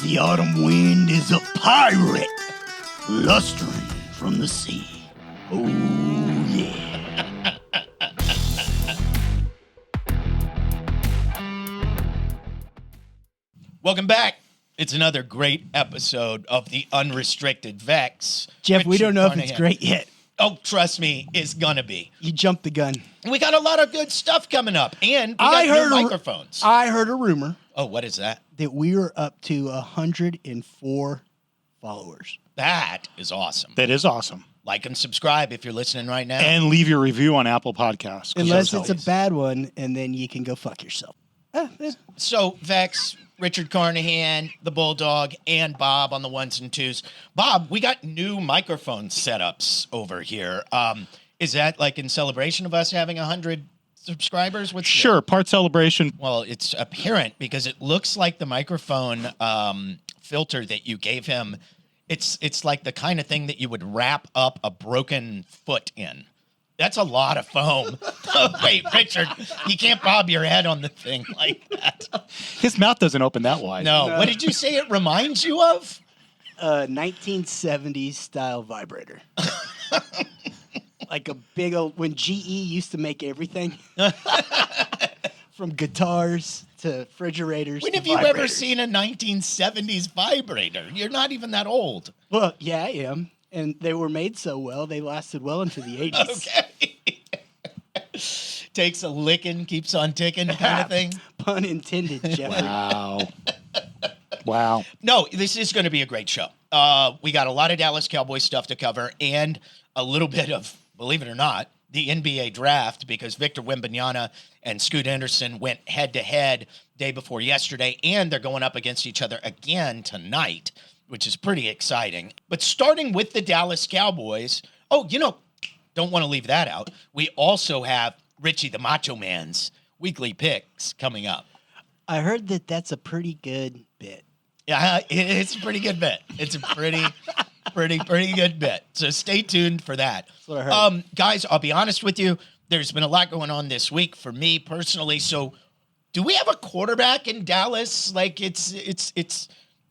The autumn wind is a pirate, blustering from the sea. Oh, yeah. Welcome back. It's another great episode of the Unrestricted Vex. Jeff, we Richard don't know if Carnahan. it's great yet. Oh, trust me, it's gonna be. You jumped the gun. We got a lot of good stuff coming up, and we got new microphones. I heard a rumor Oh, what is that? that we are up to 104 followers. That is awesome. That is awesome. Like and subscribe if you're listening right now. And leave your review on Apple Podcasts. 'Cause Unless those it's a help. bad one, and then you can go fuck yourself. So, Vex, Richard Carnahan, the Bulldog, and Bob on the ones and twos. Bob, we got new microphone setups over here. Is that like in celebration of us having 100 subscribers? What's Sure, part celebration. Well, it's apparent because it looks like the microphone filter that you gave him. It's like the kind of thing that you would wrap up a broken foot in. That's a lot of foam. Wait, Richard, you can't bob your head on the thing like that. His mouth doesn't open that wide. No. What did you say it reminds you of? 1970s style vibrator. Like a big old, when GE used to make everything. From guitars to refrigerators. When to have you ever vibrators. seen a 1970s vibrator? You're not even that old. Well, yeah, I am. And they were made so well, they lasted well into the 80s. Okay. Takes a licking, keeps on ticking kind of thing. Pun intended, Jeffrey. Wow. Wow. No, this is going to be a great show. We got a lot of Dallas Cowboys stuff to cover and a little bit of, believe it or not, the NBA draft because Victor Wembanyama and Scoot Henderson went head-to-head day before yesterday, and they're going up against each other again tonight, which is pretty exciting. But starting with the Dallas Cowboys, don't want to leave that out. We also have Richie the Macho Man's weekly picks coming up. I heard that that's a pretty good bit. Yeah, it's a pretty good bit. It's a pretty good bit. So stay tuned for that. That's what I heard. Guys, I'll be honest with you. There's been a lot going on this week for me personally. So do we have a quarterback in Dallas? Like it's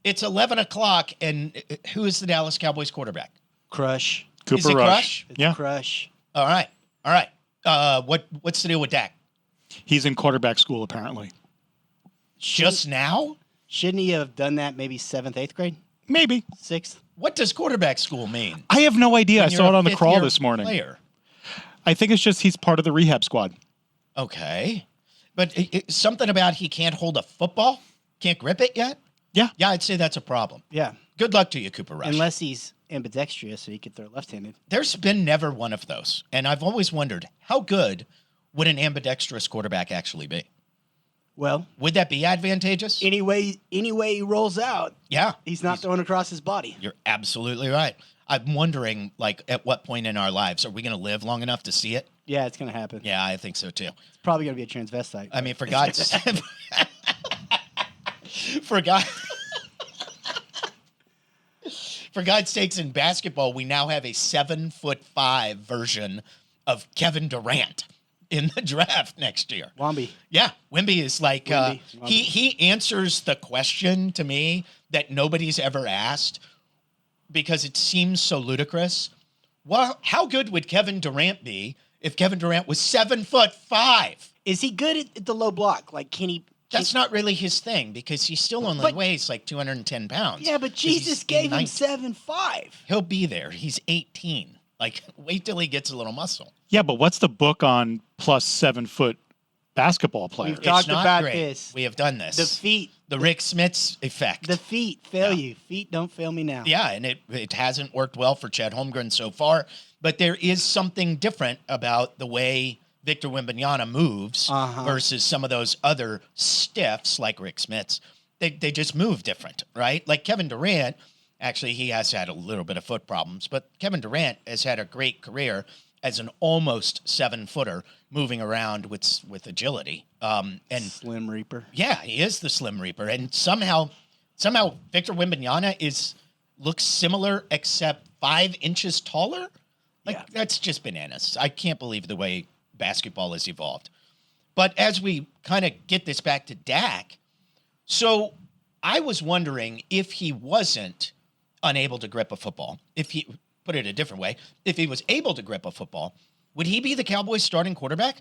11 o'clock, and who is the Dallas Cowboys quarterback? Crush. Cooper Is it Rush. Crush? It's Yeah. Crush. All right. What's the deal with Dak? He's in quarterback school, apparently. Just now? Shouldn't he have done that maybe 7th, 8th grade? Maybe. 6th? What does quarterback school mean? I have no idea. I When saw you're it a on the crawl fifth-year this morning. Player. I think it's just he's part of the rehab squad. Okay. But something about he can't hold a football? Can't grip it yet? Yeah. Yeah, I'd say that's a problem. Yeah. Good luck to you, Cooper Rush. Unless he's ambidextrous, so he could throw left-handed. There's been never one of those. And I've always wondered, how good would an ambidextrous quarterback actually be? Well, Would that be advantageous? any way he rolls out, Yeah. he's not throwing across his body. You're absolutely right. I'm wondering, like, at what point in our lives are we going to live long enough to see it? Yeah, it's going to happen. Yeah, I think so, too. It's probably going to be a transvestite. I mean, for God's for God, for God's sakes, in basketball, we now have a 7'5" version of Kevin Durant in the draft next year. Wamby. Yeah, Wemby is like Wemby. he answers the question to me that nobody's ever asked because it seems so ludicrous. Well, how good would Kevin Durant be if Kevin Durant was 7'5"? Is he good at the low block? Like, can he... That's not really his thing because he still only weighs like 210 pounds. Yeah, but 'Cause Jesus he's gave him 19. 7'5". He'll be there. He's 18. Like, wait till he gets a little muscle. Yeah, but what's the book on plus 7-foot basketball players? We've talked It's not about great. this. We have done this. The feet. The Rick Smits effect. The feet fail Yeah. you. Feet don't fail me now. Yeah, and it hasn't worked well for Chet Holmgren so far, but there is something different about the way Victor Wembanyama moves versus some of those other stiffs like Rick Smits. They just move different, right? Like Kevin Durant, actually he has had a little bit of foot problems, but Kevin Durant has had a great career as an almost 7-footer moving around with agility. And Slim Reaper. yeah, he is the Slim Reaper, and somehow Victor Wembanyama looks similar except 5 inches taller. Like that's just bananas. I can't believe the way basketball has evolved. But as we kind of get this back to Dak, so I was wondering if he wasn't unable to grip a football, if he, put it a different way, if he was able to grip a football, would he be the Cowboys starting quarterback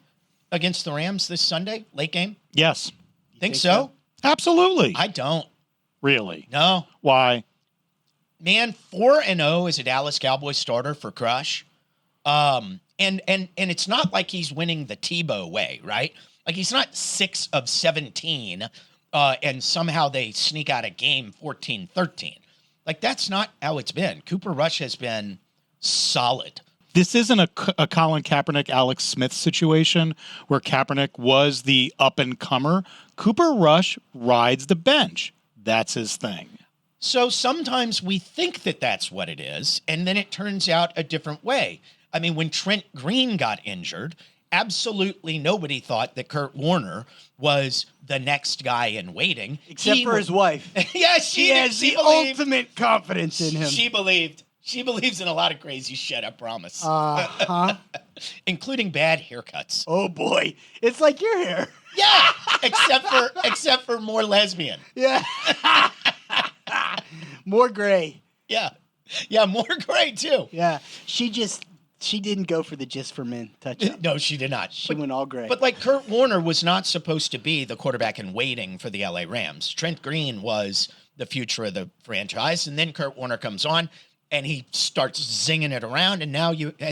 against the Rams this Sunday, late game? Yes. Think so? Absolutely. I don't. Really? No. Why? Man, 4-0 as a Dallas Cowboys starter for Crush. And it's not like he's winning the Tebow way, right? Like he's not 6 of 17 and somehow they sneak out a game 14-13. Like that's not how it's been. Cooper Rush has been solid. This isn't a Colin Kaepernick, Alex Smith situation where Kaepernick was the up-and-comer. Cooper Rush rides the bench. That's his thing. So sometimes we think that that's what it is, and then it turns out a different way. I mean, when Trent Green got injured, absolutely nobody thought that Kurt Warner was the next guy in waiting. Except for his wife. Yeah, She has the ultimate confidence in him. She believed. She believes in a lot of crazy shit, I promise. Including bad haircuts. Oh boy. It's like your hair. Yeah, except for more lesbian. Yeah. More gray. Yeah. Yeah, more gray too. Yeah. She didn't go for the just for men touch-up. No, she did not. She went all gray. But like Kurt Warner was not supposed to be the quarterback in waiting for the LA Rams. Trent Green was the future of the franchise, and then Kurt Warner comes on and he starts zinging it around, and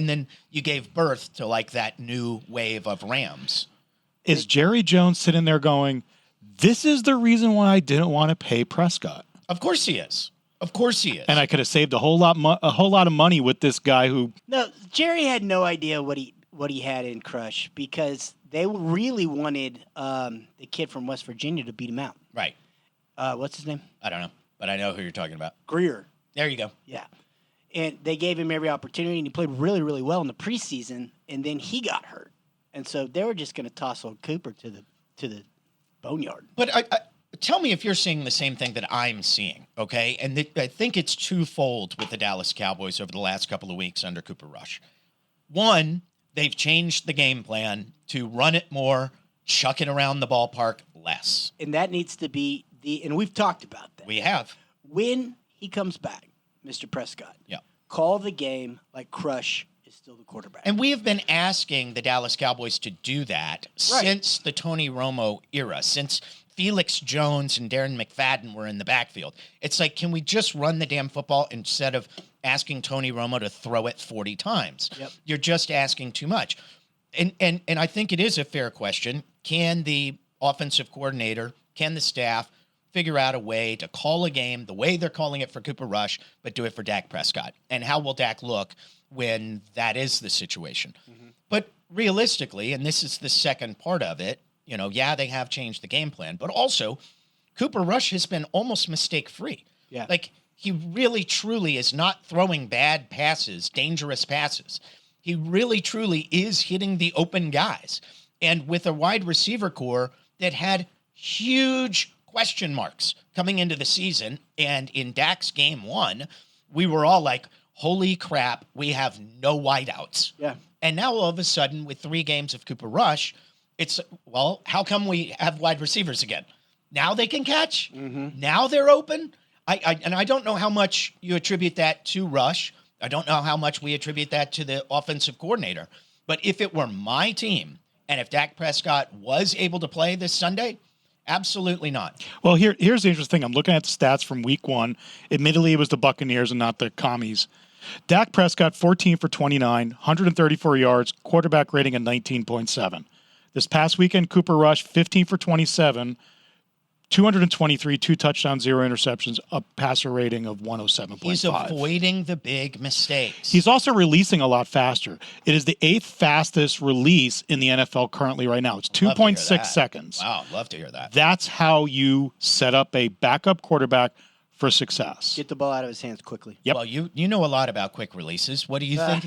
then you gave birth to like that new wave of Rams. Is Jerry Jones sitting there going, this is the reason why I didn't want to pay Prescott? Of course he is. Of course he is. And I could have saved a whole lot of money with this guy who. No, Jerry had no idea what he had in Crush because they really wanted the kid from West Virginia to beat him out. Right. What's his name? I don't know, but I know who you're talking about. Greer. There you go. Yeah. And they gave him every opportunity, and he played really, really well in the preseason, and then he got hurt. And so they were just going to toss old Cooper to the boneyard. But I tell me if you're seeing the same thing that I'm seeing, okay? And I think it's twofold with the Dallas Cowboys over the last couple of weeks under Cooper Rush. One, they've changed the game plan to run it more, chuck it around the ballpark less. And that needs to be and we've talked about that. We have. When he comes back, Mr. Prescott, Yeah. call the game like Crush is still the quarterback. And we have been asking the Dallas Cowboys to do that since the Tony Romo era, since Felix Jones and Darren McFadden were in the backfield. It's like, can we just run the damn football instead of asking Tony Romo to throw it 40 times? Yep. You're just asking too much. And I think it is a fair question. Can the offensive coordinator, can the staff figure out a way to call a game the way they're calling it for Cooper Rush, but do it for Dak Prescott? And how will Dak look when that is the situation? Mm-hmm. But realistically, and this is the second part of it, they have changed the game plan, but also Cooper Rush has been almost mistake-free. Yeah. Like, he really, truly is not throwing bad passes, dangerous passes. He really, truly is hitting the open guys. And with a wide receiver core that had huge question marks coming into the season, and in Dak's game 1, we were all like, holy crap, we have no wideouts. Yeah. And now all of a sudden, with 3 games of Cooper Rush, it's, well, how come we have wide receivers again? Now they can catch? Mm-hmm. Now they're open? I don't know how much you attribute that to Rush. I don't know how much we attribute that to the offensive coordinator. But if it were my team, and if Dak Prescott was able to play this Sunday, absolutely not. Well, here's the interesting thing. I'm looking at the stats from week 1. Admittedly, it was the Buccaneers and not the Commies. Dak Prescott, 14 for 29, 134 yards, quarterback rating of 19.7. This past weekend, Cooper Rush, 15 for 27, 223, 2 touchdowns, 0 interceptions, a passer rating of 107.5. He's avoiding the big mistakes. He's also releasing a lot faster. It is the 8th fastest release in the NFL currently right now. It's 2.6 seconds. Wow, love to hear that. That's how you set up a backup quarterback for success. Get the ball out of his hands quickly. Yep. Well, you know a lot about quick releases. What do you think?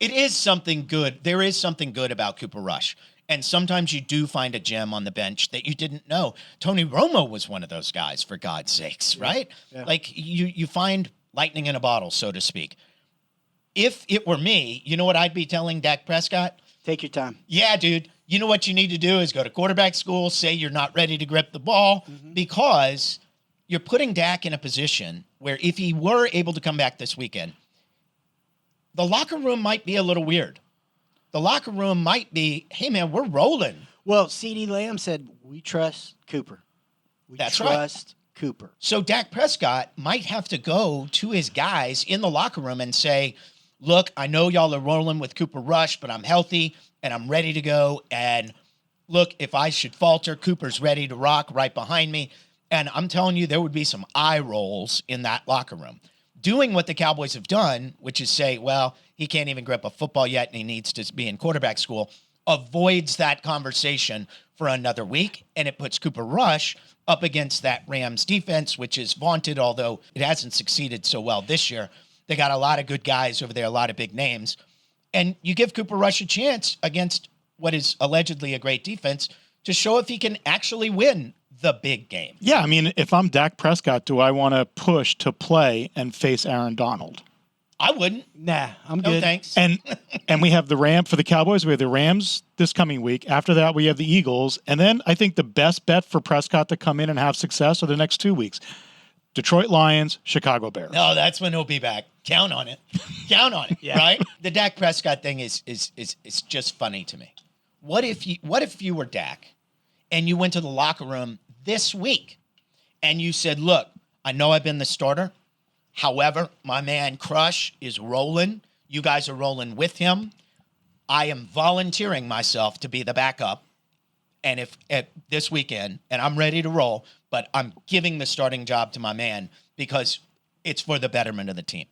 It is something good. There is something good about Cooper Rush. And sometimes you do find a gem on the bench that you didn't know. Tony Romo was one of those guys, for God's sakes, right? Yeah. Like, you find lightning in a bottle, so to speak. If it were me, you know what I'd be telling Dak Prescott? Take your time. Yeah, dude. you know what you need to do is go to quarterback school, say you're not ready to grip the ball, because you're putting Dak in a position where if he were able to come back this weekend, the locker room might be a little weird. The locker room might be, hey, man, we're rolling. Well, C.D. Lamb said, we trust Cooper. We That's trust Cooper. So Dak Prescott might have to go to his guys in the locker room and say, look, I know y'all are rolling with Cooper Rush, but I'm healthy and I'm ready to go. And look, if I should falter, Cooper's ready to rock right behind me. And I'm telling you, there would be some eye rolls in that locker room. Doing what the Cowboys have done, which is say, well, he can't even grip a football yet and he needs to be in quarterback school, avoids that conversation for another week. And it puts Cooper Rush up against that Rams defense, which is vaunted, although it hasn't succeeded so well this year. They got a lot of good guys over there, a lot of big names. And you give Cooper Rush a chance against what is allegedly a great defense to show if he can actually win the big game. Yeah, I mean, if I'm Dak Prescott, do I want to push to play and face Aaron Donald? I wouldn't. Nah, I'm No, good. thanks. And we have the for the Cowboys, we have the Rams this coming week. After that, we have the Eagles. And then I think the best bet for Prescott to come in and have success are the next 2 weeks. Detroit Lions, Chicago Bears. No, that's when he'll be back. Count on it. Count on it, right? The Dak Prescott thing is just funny to me. What if you were Dak and you went to the locker room this week and you said, look, I know I've been the starter. However, my man Crush is rolling. You guys are rolling with him. I am volunteering myself to be the backup. And if this weekend, and I'm ready to roll, but I'm giving the starting job to my man because it's for the betterment of the team.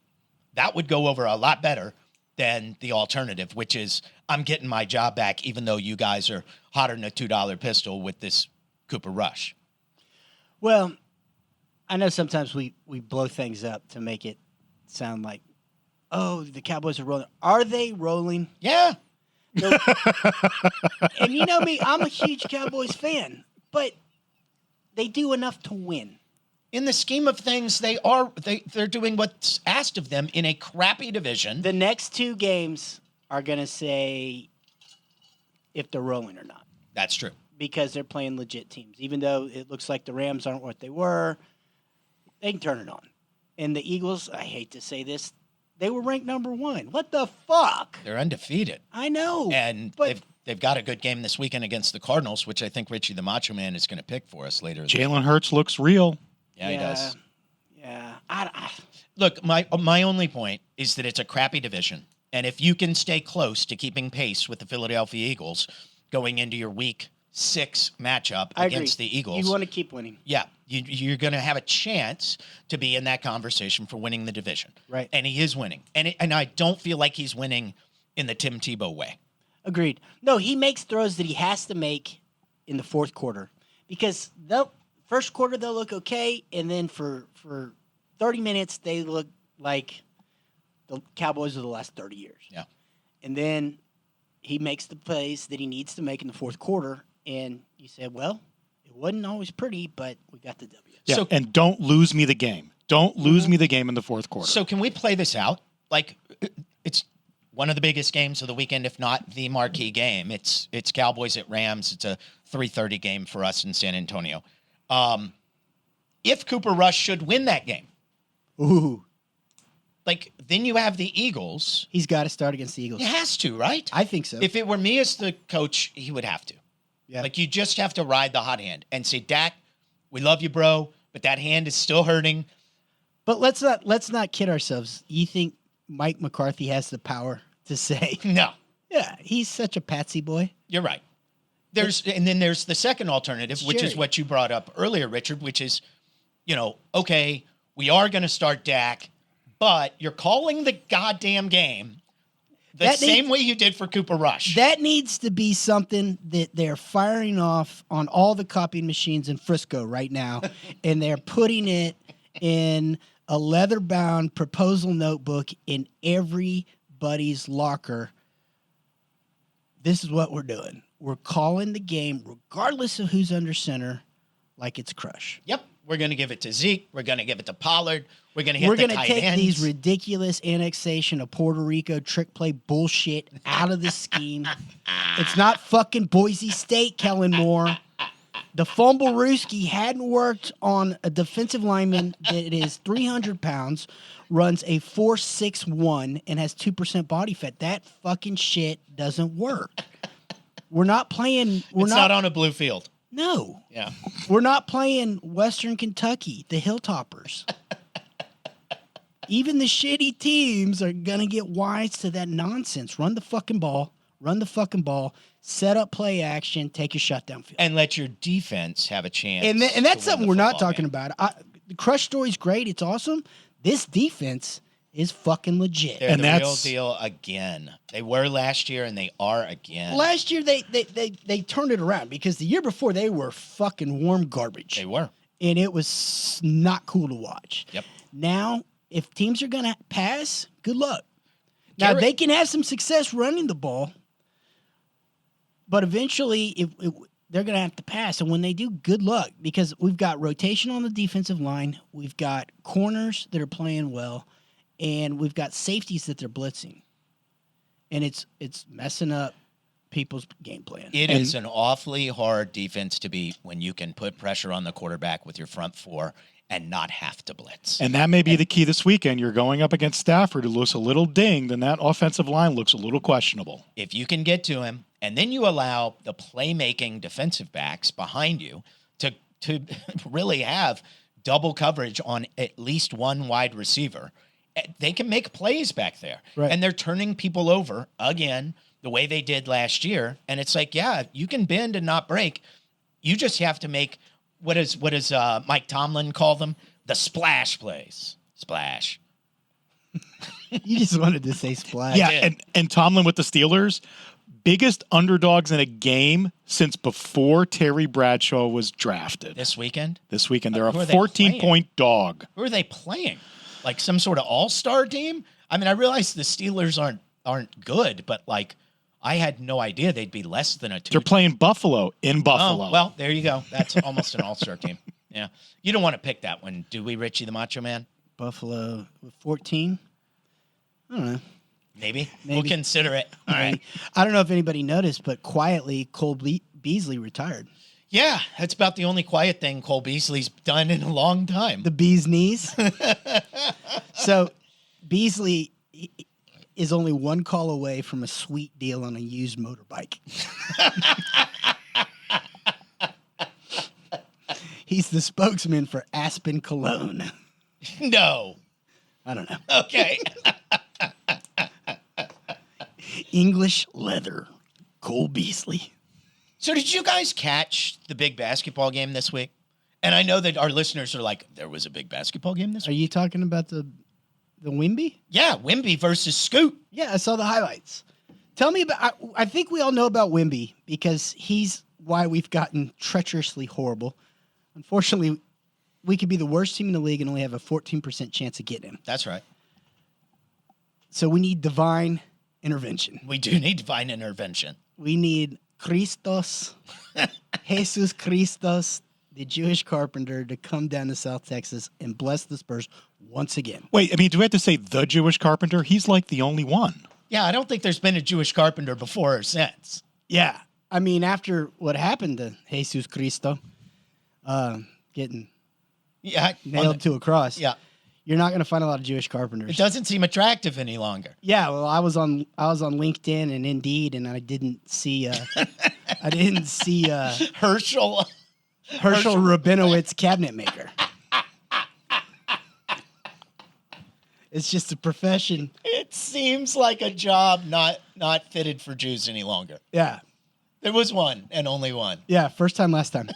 That would go over a lot better than the alternative, which is I'm getting my job back, even though you guys are hotter than a $2 pistol with this Cooper Rush. Well, I know sometimes we blow things up to make it sound like, oh, the Cowboys are rolling. Are they rolling? Yeah. And you know me, I'm a huge Cowboys fan, but they do enough to win. In the scheme of things, they're doing what's asked of them in a crappy division. The next two games are going to say if they're rolling or not. That's true. Because they're playing legit teams. Even though it looks like the Rams aren't what they were, they can turn it on. And the Eagles, I hate to say this, they were ranked number 1. What the fuck? They're undefeated. I know. And they've got a good game this weekend against the Cardinals, which I think Richie the Macho Man is going to pick for us later. Jalen Hurts looks real. Yeah, he does. Yeah. Look, my only point is that it's a crappy division. And if you can stay close to keeping pace with the Philadelphia Eagles going into your week 6 matchup against the Eagles. You want to keep winning. Yeah, you're going to have a chance to be in that conversation for winning the division. Right. And he is winning. And I don't feel like he's winning in the Tim Tebow way. Agreed. No, he makes throws that he has to make in the fourth quarter because the first quarter they'll look okay, and then for 30 minutes they look like the Cowboys of the last 30 years. Yeah. And then he makes the plays that he needs to make in the fourth quarter, and you said, well, it wasn't always pretty, but we got the W. Yeah, So, and don't lose me the game. Don't lose me the game in the fourth quarter. So can we play this out? Like, it's one of the biggest games of the weekend, if not the marquee game. It's Cowboys at Rams. It's a 3:30 game for us in San Antonio. If Cooper Rush should win that game, Ooh. like, then you have the Eagles. He's got to start against the Eagles. He has to, right? I think so. If it were me as the coach, he would have to. Yeah. Like, you just have to ride the hot hand and say, Dak, we love you, bro, but that hand is still hurting. But let's not kid ourselves. You think Mike McCarthy has the power to say, No, yeah, he's such a patsy boy? you're right. And then there's the second alternative, which is Sure. what you brought up earlier, Richard, which is, okay, we are going to start Dak, but you're calling the goddamn game the That same way you did for Cooper Rush. That needs to be something that they're firing off on all the copying machines in Frisco right now, and they're putting it in a leather-bound proposal notebook in everybody's locker. This is what we're doing. We're calling the game, regardless of who's under center, like it's Crush. Yep. We're going to give it to Zeke. We're going to give it to Pollard. We're going to hit We're the going to tight take ends. these ridiculous annexation of Puerto Rico trick play bullshit out of the scheme. It's not fucking Boise State, Kellen Moore. The Fumblerooski hadn't worked on a defensive lineman that is 300 pounds, runs a 4.61, and has 2% body fat. That fucking shit doesn't work. We're not playing. It's not on a blue field. No. Yeah. We're not playing Western Kentucky, the Hilltoppers. Even the shitty teams are going to get wise to that nonsense. Run the fucking ball. Set up play action. Take your shut downfield. And let your defense have a chance. And that's to win something the we're not football talking game. about. The Crush story's great. It's awesome. This defense is fucking legit. They're And the real that's- deal again. They were last year, and they are again. Last year, they turned it around because the year before, they were fucking warm garbage. They were. And it was not cool to watch. Yep. Now, if teams are going to pass, good luck. Now, Garrett- they can have some success running the ball, but eventually they're going to have to pass. And when they do, good luck, because we've got rotation on the defensive line. We've got corners that are playing well, and we've got safeties that they're blitzing. And it's messing up people's game plan. It is an awfully hard defense to beat when you can put pressure on the quarterback with your front four and not have to blitz. And that may be the key this weekend. You're going up against Stafford, who looks a little dinged, and that offensive line looks a little questionable. If you can get to him, and then you allow the playmaking defensive backs behind you to really have double coverage on at least one wide receiver, they can make plays back there. Right. And they're turning people over again the way they did last year. And it's like, yeah, you can bend and not break. You just have to make what does Mike Tomlin call them? The splash plays. Splash. You just wanted to say splash. Yeah, and Tomlin with the Steelers, biggest underdogs in a game since before Terry Bradshaw was drafted. This weekend? This weekend, they're Who a are they 14-point dog. Who are they playing? Like some sort of all-star team? I mean, I realize the Steelers aren't good, but like I had no idea they'd be less than a 2. They're playing Buffalo in Buffalo. Oh, well, there you go. That's almost an all-star team. Yeah. You don't want to pick that one, do we, Richie the Macho Man? Buffalo with 14. I don't know. Maybe. We'll consider it. All Maybe. right. I don't know if anybody noticed, but quietly, Cole Beasley retired. Yeah, that's about the only quiet thing Cole Beasley's done in a long time. The bee's knees. So Beasley is only one call away from a sweet deal on a used motorbike. He's the spokesman for Aspen Cologne. No. I don't know. Okay. English leather. Cole Beasley. So did you guys catch the big basketball game this week? And I know that our listeners are like, there was a big basketball game this Are week? you talking about the Wimby? Yeah, Wimby versus Scoot. Yeah, I saw the highlights. Tell me about. I think we all know about Wimby because he's why we've gotten treacherously horrible. Unfortunately, we could be the worst team in the league and only have a 14% chance of getting him. That's right. So we need divine intervention. We do need divine intervention. We need Christos, Jesus Christos, the Jewish carpenter, to come down to South Texas and bless the Spurs once again. Wait, I mean, do we have to say the Jewish carpenter? He's like the only one. Yeah, I don't think there's been a Jewish carpenter before or since. Yeah. I mean, after what happened to Jesus Christo, getting Yeah. nailed to a cross. Yeah. You're not going to find a lot of Jewish carpenters. It doesn't seem attractive any longer. Yeah, well, I was on LinkedIn and Indeed, and I didn't see Herschel. Herschel Rabinowitz cabinet maker. It's just a profession. It seems like a job not fitted for Jews any longer. Yeah, There was one and only one. yeah. First time, last time.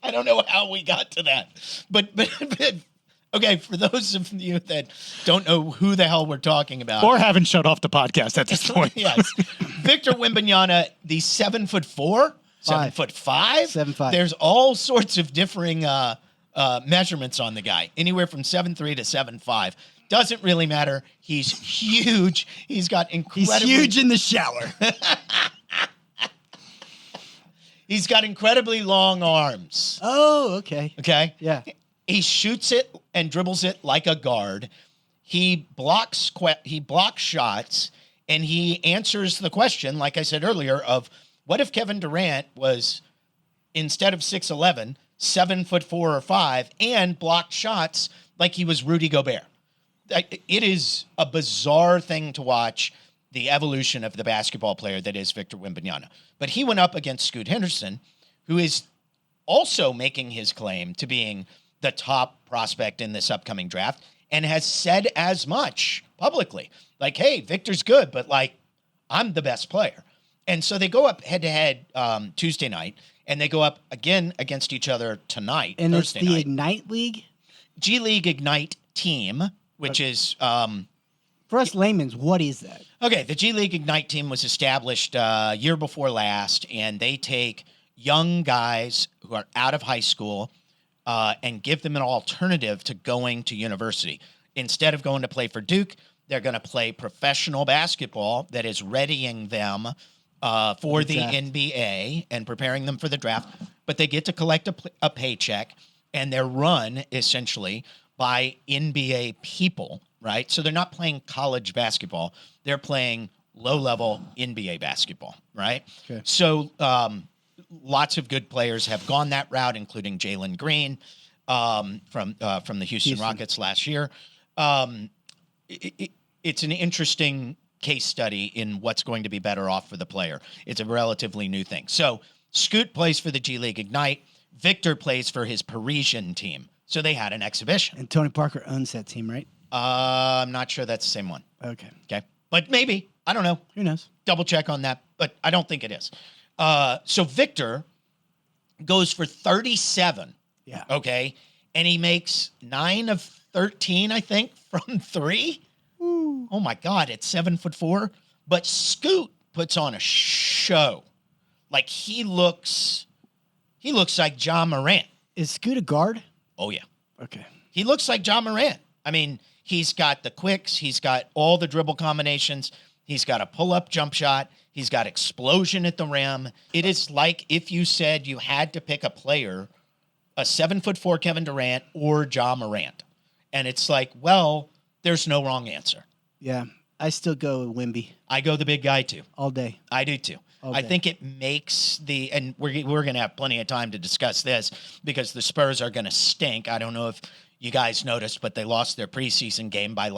I don't know how we got to that, but okay. For those of you that don't know who the hell we're talking about, Or haven't shut off the podcast at this point. yes, Victor Wembanyama, the 7'4", 7'5", 7'5". There's all sorts of differing measurements on the guy, anywhere from 7'3" to 7'5". Doesn't really matter. He's huge. He's got He's incredible. huge in the shower. He's got incredibly long arms. Oh, okay. Okay? Yeah. He shoots it and dribbles it like a guard. He blocks shots, and he answers the question, like I said earlier, of what if Kevin Durant was, instead of 6'11", 7'4" or 5, and blocked shots like he was Rudy Gobert. It is a bizarre thing to watch, the evolution of the basketball player that is Victor Wembanyama. But he went up against Scoot Henderson, who is also making his claim to being the top prospect in this upcoming draft, and has said as much publicly. Like, hey, Victor's good, but like, I'm the best player. And so they go up head-to-head Tuesday night, and they go up again against each other tonight, And Thursday it's the night. Ignite League? G League Ignite team, which is... For us laymen's, what is that? Okay, the G League Ignite team was established year before last, and they take young guys who are out of high school and give them an alternative to going to university. Instead of going to play for Duke, they're going to play professional basketball that is readying them for the NBA and preparing them for the draft. But they get to collect a paycheck, and they're run essentially by NBA people, right? So they're not playing college basketball. They're playing low-level NBA basketball, right? Okay. So lots of good players have gone that route, including Jalen Green from the Houston Rockets last year. It's an interesting case study in what's going to be better off for the player. It's a relatively new thing. So Scoot plays for the G League Ignite. Victor plays for his Parisian team. So they had an exhibition. And Tony Parker owns that team, right? I'm not sure that's the same one. Okay. Okay. But maybe. I don't know. Who knows? Double check on that. But I don't think it is. So Victor goes for 37. Yeah. Okay. And he makes 9 of 13, I think, from 3. Ooh. Oh my God, it's 7'4". But Scoot puts on a show. Like he looks like John Morant. Is Scoot a guard? Oh yeah. Okay. He looks like John Morant. I mean, he's got the quicks, he's got all the dribble combinations, he's got a pull-up jump shot, he's got explosion at the rim. It is like if you said you had to pick a player, a 7'4" Kevin Durant or John Morant. And it's like, well, there's no wrong answer. Yeah. I still go with Wemby I go the big guy too. all day. I do too. I think it makes and we're going to have plenty of time to discuss this because the Spurs are going to stink. I don't know if you guys noticed, but they lost their preseason game by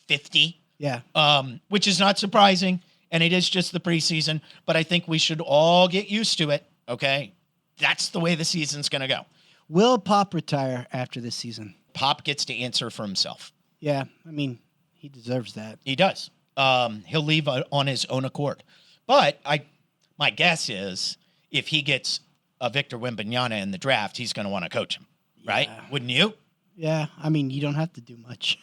50. Yeah. Which is not surprising. And it is just the preseason, but I think we should all get used to it. Okay. That's the way the season's going to go. Will Pop retire after this season? Pop gets to answer for himself. Yeah. I mean, he deserves that. He does. He'll leave on his own accord. But my guess is if he gets a Victor Wembanyama in the draft, he's going to want to coach him, right? Yeah. Wouldn't you? Yeah. I mean, you don't have to do much.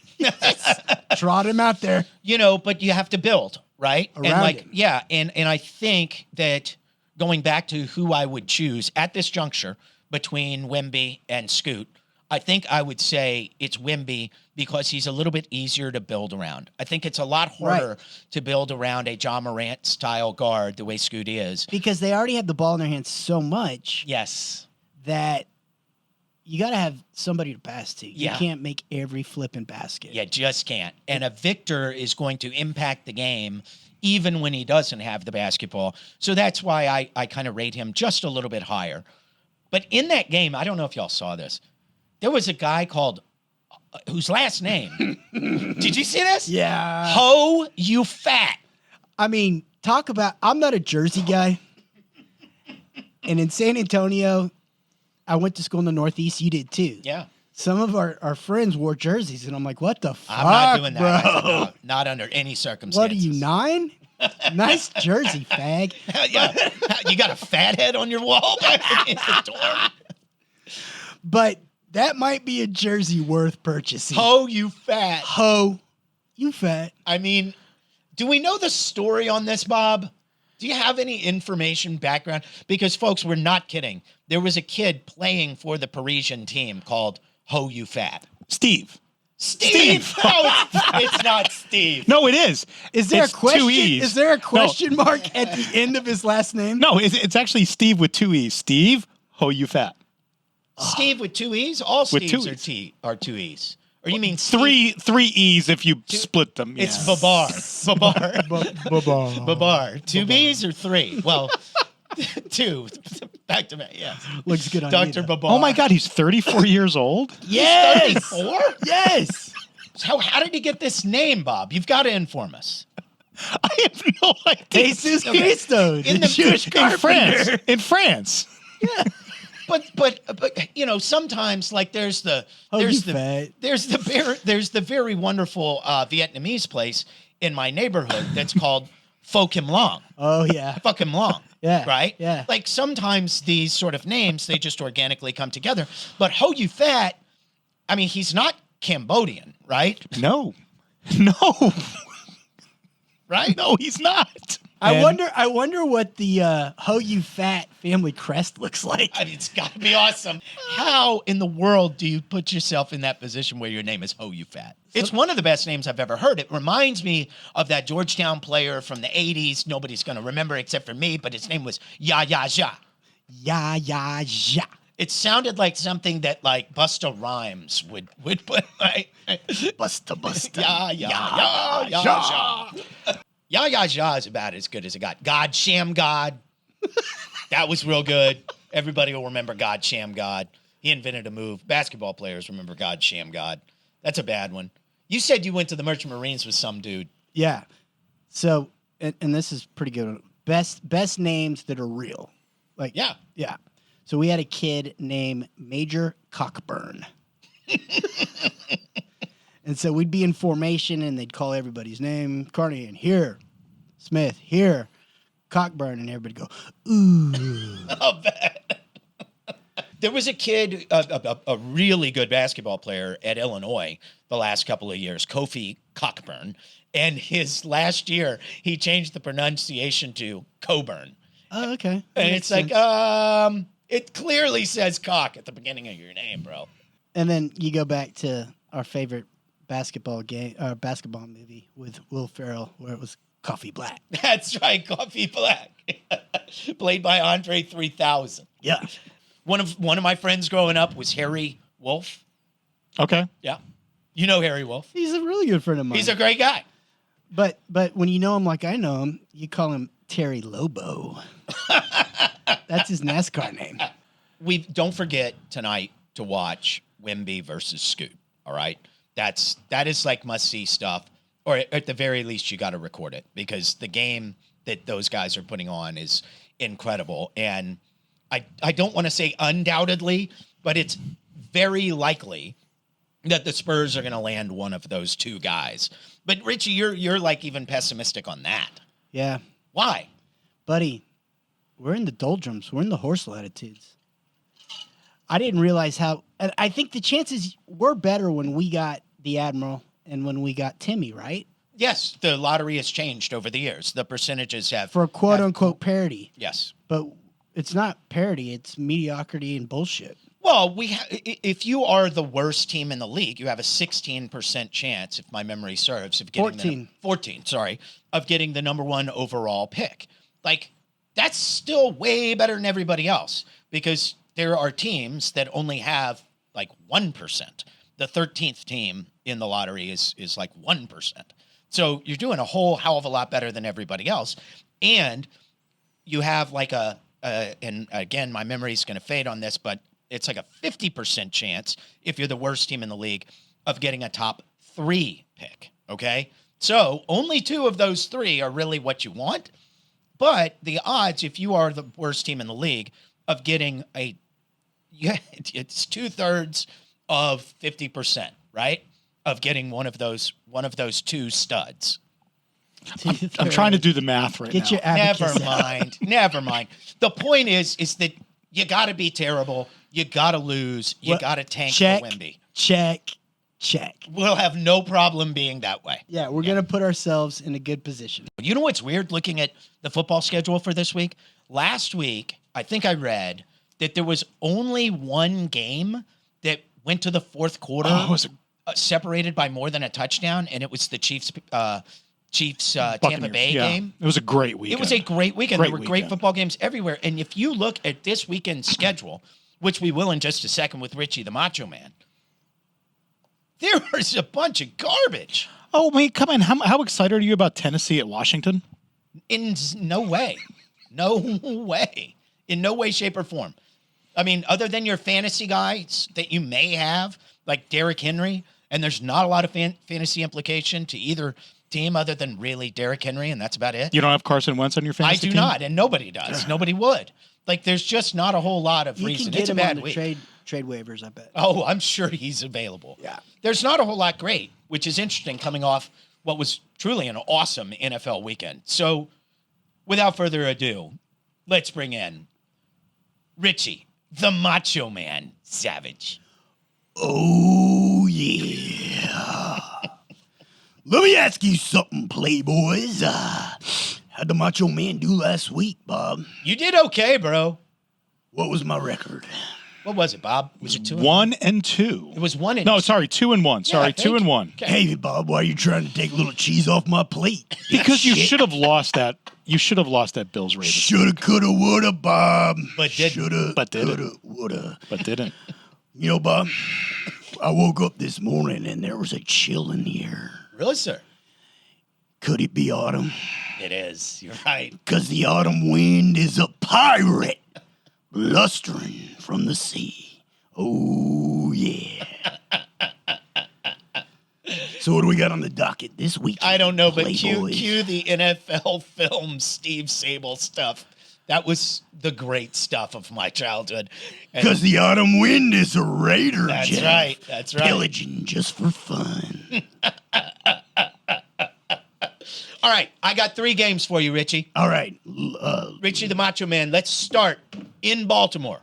Trot him out there. But you have to build, right? Around him. Yeah. And I think that going back to who I would choose at this juncture between Wemby and Scoot, I think I would say it's Wemby because he's a little bit easier to build around. I think it's a lot harder to build around a John Morant style guard the way Scoot is. Because they already have the ball in their hands so much Yes. that you got to have somebody to pass to. You Yeah. can't make every flipping basket. You just can't. And a Victor is going to impact the game even when he doesn't have the basketball. So that's why I kind of rate him just a little bit higher. But in that game, I don't know if y'all saw this. There was a guy called, whose last name, did you see this? Yeah. Ho, you fat. I mean, talk about, I'm not a Jersey guy. And in San Antonio, I went to school in the Northeast. You did too. Yeah. Some of our friends wore jerseys, and I'm like, what the fuck, I'm not doing bro? that. No, not under any circumstances. What are you, 9? Nice jersey, fag. Yeah. You got a fat head on your wall back against the door? But that might be a jersey worth purchasing. Ho, you fat. Ho, you fat. I mean, do we know the story on this, Bob? Do you have any information background? Because, folks, we're not kidding. There was a kid playing for the Parisian team called Ho, You Fat. Steve. Steve. No, it's not Steve. No, it is. Is there It's a question? 2 E's. Is there a question mark at the end of his last name? No, it's actually Steve with 2 E's. Steve, ho, you fat. Steve with 2 E's? All With Steves 2 E's. are 2 E's. Or you mean Steve? Three E's if you split them. It's yeah. Babar. Babar. 2 B's or 3? Well, 2. Back to me. Yeah. Looks good on Dr. you, though. Babar. Oh my God, he's 34 years old. Yes. 34? Yes. How did he get this name, Bob? You've got to inform us. I have no idea. Jesus Christo, In the the- Jewish In carpenter. France. In France. But sometimes like there's the very wonderful Vietnamese place in my neighborhood that's called Pho Kim Long. Oh yeah. Pho Kim Long. Yeah, Right? yeah. Like sometimes these sort of names, they just organically come together. But Ho You Fat, I mean, he's not Cambodian, right? No. No. Right? No, he's not. I And- wonder what the Ho You Fat family crest looks like. I mean, it's got to be awesome. How in the world do you put yourself in that position where your name is Ho You Fat? It's one of the best names I've ever heard. It reminds me of that Georgetown player from the 80s. Nobody's going to remember except for me, but his name was Ya Ya Ja. Ya ya ya. It sounded like something that like Busta Rhymes would put like Busta. Ya Ya Ya Ya Ya. Ya Ya Ja is about as good as it got. God Sham God. That was real good. Everybody will remember God Sham God. He invented a move. Basketball players remember God Sham God. That's a bad one. You said you went to the Merchant Marines with some dude. Yeah. So, and this is pretty good. Best names that are real. Like Yeah. yeah. So we had a kid named Major Cockburn. And so we'd be in formation and they'd call everybody's name. Carney, here. Smith, here. Cockburn, and everybody go, ooh. I'll bet. There was a kid, a really good basketball player at Illinois the last couple of years, Kofi Cockburn. And his last year, he changed the pronunciation to Coburn. Oh, okay. That And makes it's sense. like, it clearly says cock at the beginning of your name, bro. And then you go back to our favorite basketball movie with Will Ferrell, where it was Coffee Black. That's right, Coffee Black. Played by Andre 3000. Yeah. One of my friends growing up was Harry Wolf. Okay. Yeah. You know Harry Wolf. He's a really good friend of mine. He's a great guy. But when you know him like I know him, you call him Terry Lobo. That's his NASCAR name. Don't forget tonight to watch Wemby versus Scoot. All right. That is like must-see stuff. Or at the very least, you got to record it because the game that those guys are putting on is incredible. And I don't want to say undoubtedly, but it's very likely that the Spurs are going to land one of those two guys. But Richie, you're like even pessimistic on that. Yeah. Why? Buddy, we're in the doldrums. We're in the horse latitudes. I didn't realize how... And I think the chances were better when we got the Admiral and when we got Timmy, right? Yes, the lottery has changed over the years. The percentages have... For quote-unquote parity. Yes. But it's not parity. It's mediocrity and bullshit. Well, if you are the worst team in the league, you have a 16% chance, if my memory serves, of getting 14, of getting the number one overall pick. Like, that's still way better than everybody else because there are teams that only have like 1%. The 13th team in the lottery is like 1%. So you're doing a whole hell of a lot better than everybody else. And you have like and again, my memory is going to fade on this, but it's like a 50% chance if you're the worst team in the league of getting a top 3 pick. Okay. So only 2 of those 3 are really what you want. But the odds, if you are the worst team in the league, of getting it's 2/3 of 50%, right? Of getting one of those 2 studs. I'm trying to do the math right Get now. your abacus Never out. mind. Never mind. The point is that you got to be terrible. You got to lose. You What- got to tank check, for Wemby. check. We'll have no problem being that way. Yeah, we're going to put ourselves in a good position. You know what's weird looking at the football schedule for this week? Last week, I think I read that there was only one game that went to the fourth quarter. Oh, was it separated by more than a touchdown, and it was the Chiefs Tampa Buccaneers, Bay yeah. game. It was a great weekend. It was a great weekend. Great There were great weekend. football games everywhere. And if you look at this weekend's schedule, which we will in just a second with Richie the Macho Man, there was a bunch of garbage. Oh, I mean, come on. How excited are you about Tennessee at Washington? In no way. No way. In no way, shape, or form. I mean, other than your fantasy guys that you may have, like Derrick Henry, and there's not a lot of fantasy implication to either team other than really Derrick Henry, and that's about it. You don't have Carson Wentz on your fantasy I do team? not, and nobody does. Nobody would. Like, there's just not a whole lot of You reason. can get It's a him bad on the week. trade waivers, I bet. Oh, I'm sure he's available. Yeah. There's not a whole lot great, which is interesting coming off what was truly an awesome NFL weekend. So, without further ado, let's bring in Richie, the Macho Man Savage. Oh, yeah. Let me ask you something, Playboys. How'd the Macho Man do last week, Bob? You did okay, bro. What was my record? What was it, Bob? Was it 2? 1 and 2. It was 1 and No, sorry, 2 and 1. Sorry, 2 and 1. Okay. Hey, Bob, why are you trying to take a little cheese off my plate? Because you Shit. should have lost that. You should have lost that Bills Ravens, Shoulda, coulda, woulda, Bob. But didn't. Shoulda, But didn't. coulda, woulda. but didn't. You know, Bob, I woke up this morning and there was a chill in the air. Really, sir? Could it be autumn? It is. You're right. Because the autumn wind is a pirate blustering from the sea. Oh, yeah. So what do we got on the docket this week? I don't know, but Playboys? cue the NFL film Steve Sable stuff. That was the great stuff of my childhood. And Because the autumn wind is a raider, that's Jeff. right. That's right. Pillaging just for fun. All right. I got 3 games for you, Richie. All right. Richie the Macho Man. Let's start in Baltimore.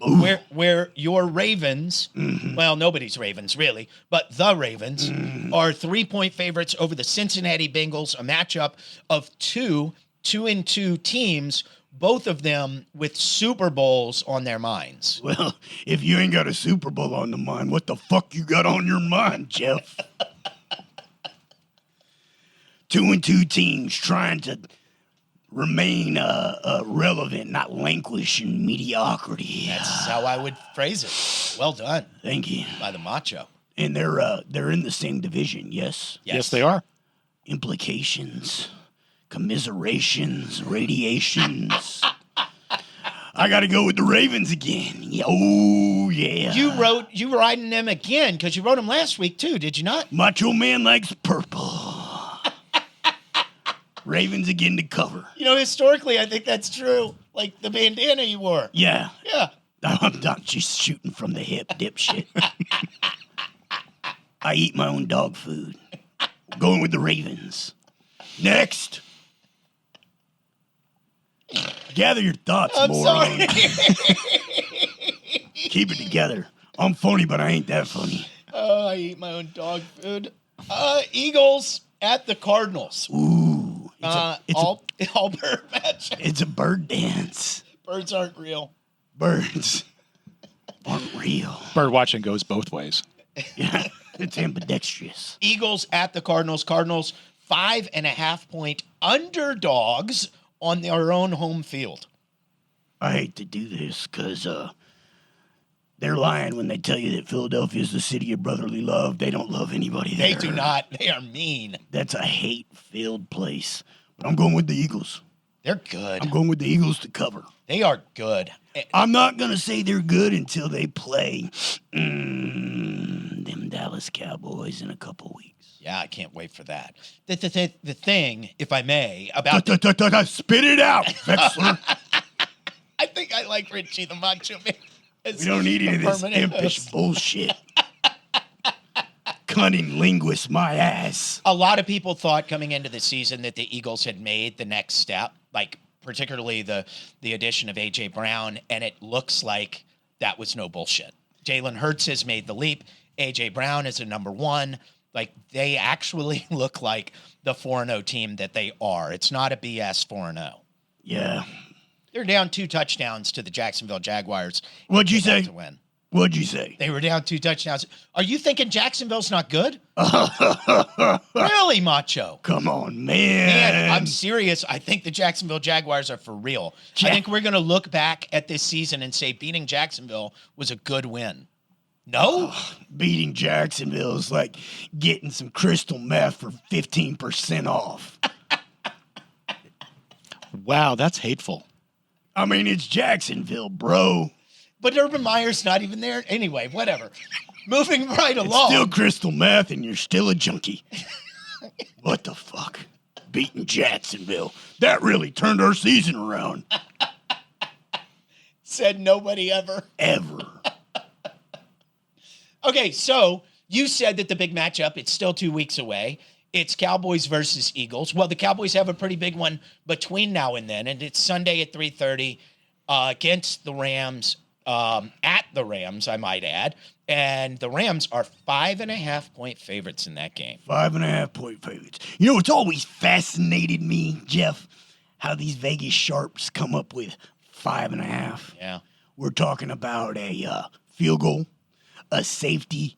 Ooh. Where your Ravens, well, nobody's Ravens really, but the Ravens are 3-point favorites over the Cincinnati Bengals, a matchup of 2-2 teams, both of them with Super Bowls on their minds. Well, if you ain't got a Super Bowl on the mind, what the fuck you got on your mind, Jeff? 2-2 teams trying to remain relevant, not languish in mediocrity. That's how I would phrase it. Well done Thank you. by the Macho. And they're in the same division, yes? Yes, they are. Implications, commiserations, radiations. I got to go with the Ravens again. Yeah, oh, yeah. You were riding them again because you wrote them last week too, did you not? Macho Man likes purple. Ravens again to cover. You know, historically, I think that's true. Like the bandana you wore. Yeah. Yeah. I'm not just shooting from the hip, dipshit. I eat my own dog food. Going with the Ravens. Next. Gather your thoughts, I'm moron. sorry. Keep it together. I'm funny, but I ain't that funny. Oh, I eat my own dog food. Eagles at the Cardinals. Ooh. All bird match. It's a bird dance. Birds aren't real. Birds aren't real. Bird watching goes both ways. Yeah, it's ambidextrous. Eagles at the Cardinals. Cardinals 5.5-point underdogs on their own home field. I hate to do this because they're lying when they tell you that Philadelphia is the city of brotherly love. They don't love anybody there. They do not. They are mean. That's a hate-filled place. But I'm going with the Eagles. They're good. I'm going with the Eagles to cover. They are good. I'm not going to say they're good until they play them Dallas Cowboys in a couple weeks. Yeah, I can't wait for that. The thing, if I may, about Spit it out, Vexler. I think I like Richie the Macho Man. We don't need any of this Permanent impish host. bullshit. Cunning linguist, my ass. A lot of people thought coming into the season that the Eagles had made the next step, like particularly the addition of A.J. Brown, and it looks like that was no bullshit. Jalen Hurts has made the leap. A.J. Brown is a number 1. Like, they actually look like the 4-0 team that they are. It's not a BS 4-0. Yeah. They're down 2 touchdowns to the Jacksonville Jaguars. What'd you Came out say? to win. What'd you say? They were down 2 touchdowns. Are you thinking Jacksonville's not good? Really, Macho? Come on, man. Man, I'm serious. I think the Jacksonville Jaguars are for real. I think we're going to look back at this season and say beating Jacksonville was a good win. No? Beating Jacksonville is like getting some crystal meth for 15% off. Wow, that's hateful. I mean, it's Jacksonville, bro. But Urban Meyer's not even there. Anyway, whatever. Moving right It's along. still crystal meth and you're still a junkie. What the fuck? Beating Jacksonville. That really turned our season around. Said nobody ever. Ever. Okay, so you said that the big matchup, it's still 2 weeks away. It's Cowboys versus Eagles. Well, the Cowboys have a pretty big one between now and then, and it's Sunday at 3:30 against the Rams, at the Rams, I might add. And the Rams are 5.5-point favorites in that game. 5.5-point favorites. You know, it's always fascinated me, Jeff, how these Vegas sharps come up with 5.5. Yeah. We're talking about a field goal, a safety,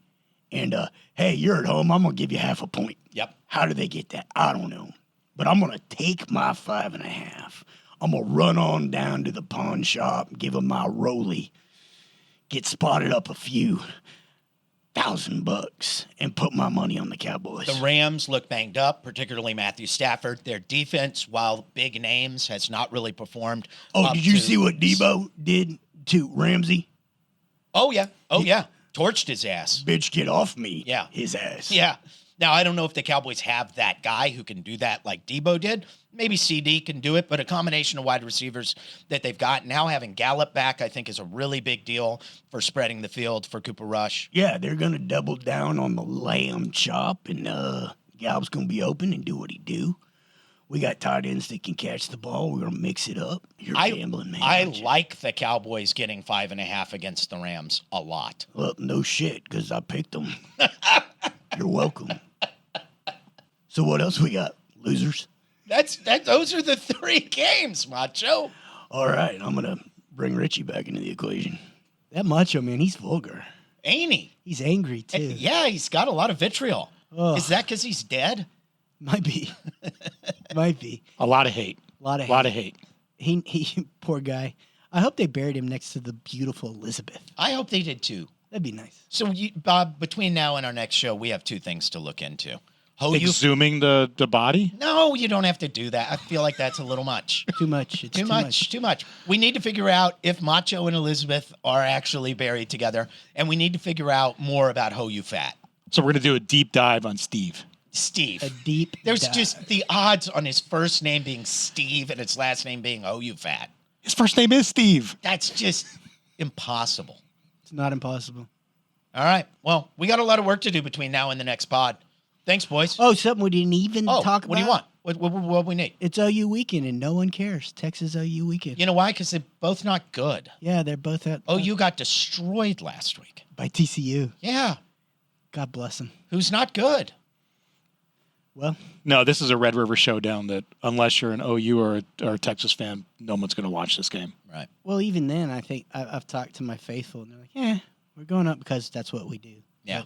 and hey, you're at home. I'm going to give you half a point. Yep. How do they get that? I don't know. But I'm going to take my 5.5. I'm going to run on down to the pawn shop, give them my rollie, get spotted up a few $1,000 and put my money on the Cowboys. The Rams look banged up, particularly Matthew Stafford. Their defense, while big names, has not really performed. Oh, did you see what Debo did to Ramsey? Oh, yeah. Oh, yeah. Torched his ass. Bitch, get off me. Yeah. His ass. Yeah. Now, I don't know if the Cowboys have that guy who can do that like Debo did. Maybe CD can do it, but a combination of wide receivers that they've got. Now having Gallup back, I think, is a really big deal for spreading the field for Cooper Rush. Yeah, they're going to double down on the lamb chop, and Gallup's going to be open and do what he do. We got tight ends that can catch the ball. We're going to mix it up. You're gambling, man. I like the Cowboys getting 5.5 against the Rams a lot. Well, no shit, because I picked them. You're welcome. So what else we got? Losers? Those are the 3 games, Macho. All right, I'm going to bring Richie back into the equation. That Macho, man, he's vulgar. Ain't he? He's angry, too. Yeah, he's got a lot of vitriol. Ugh. Is that because he's dead? Might be. Might be. A lot of hate. A lot of hate. He poor guy. I hope they buried him next to the beautiful Elizabeth. I hope they did too. That'd be nice. So, Bob, between now and our next show, we have 2 things to look into. Exhuming the body? No, you don't have to do that. I feel like that's a little much. Too much. It's Too much. We need to figure out if Macho and Elizabeth are actually buried together, and we need to figure out more about Ho You Fat. So we're going to do a deep dive on Steve. Steve. A deep There's dive. just the odds on his first name being Steve and his last name being Ho You Fat. His first name is Steve. That's just impossible. It's not impossible. All right. Well, we got a lot of work to do between now and the next pod. Thanks, boys. Oh, something we didn't even talk about. What do you want? What we need? It's OU weekend, and no one cares. Texas OU weekend. You know why? Because they're both not good. Yeah, they're both at OU got destroyed last week. by TCU. Yeah. God bless them. Who's not good? Well, No, this is a Red River showdown that unless you're an OU or a Texas fan, no one's going to watch this game. Right. well, even then, I think I've talked to my faithful, and they're like, "Yeah, we're going up because that's what we do." Yeah.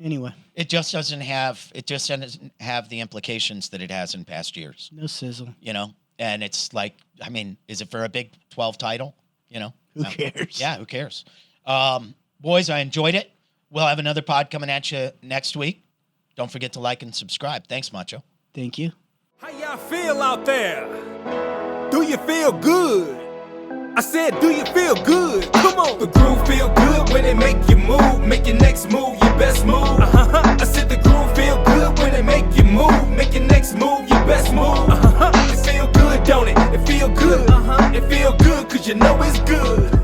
Anyway, It just doesn't have the implications that it has in past years, no sizzle. you know? And it's like, I mean, is it for a Big 12 title? You know? Who No. cares? Yeah, who cares? Boys, I enjoyed it. We'll have another pod coming at you next week. Don't forget to like and subscribe. Thanks, Macho. Thank you. How y'all feel out there? Do you feel good? I said, do you feel good? Come on. The groove feel good when it make you move. Make your next move your best move. I said the groove feel good when it make you move. Make your next move your best move. It feel good, don't it? It feel good. It feel good cause you know it's good.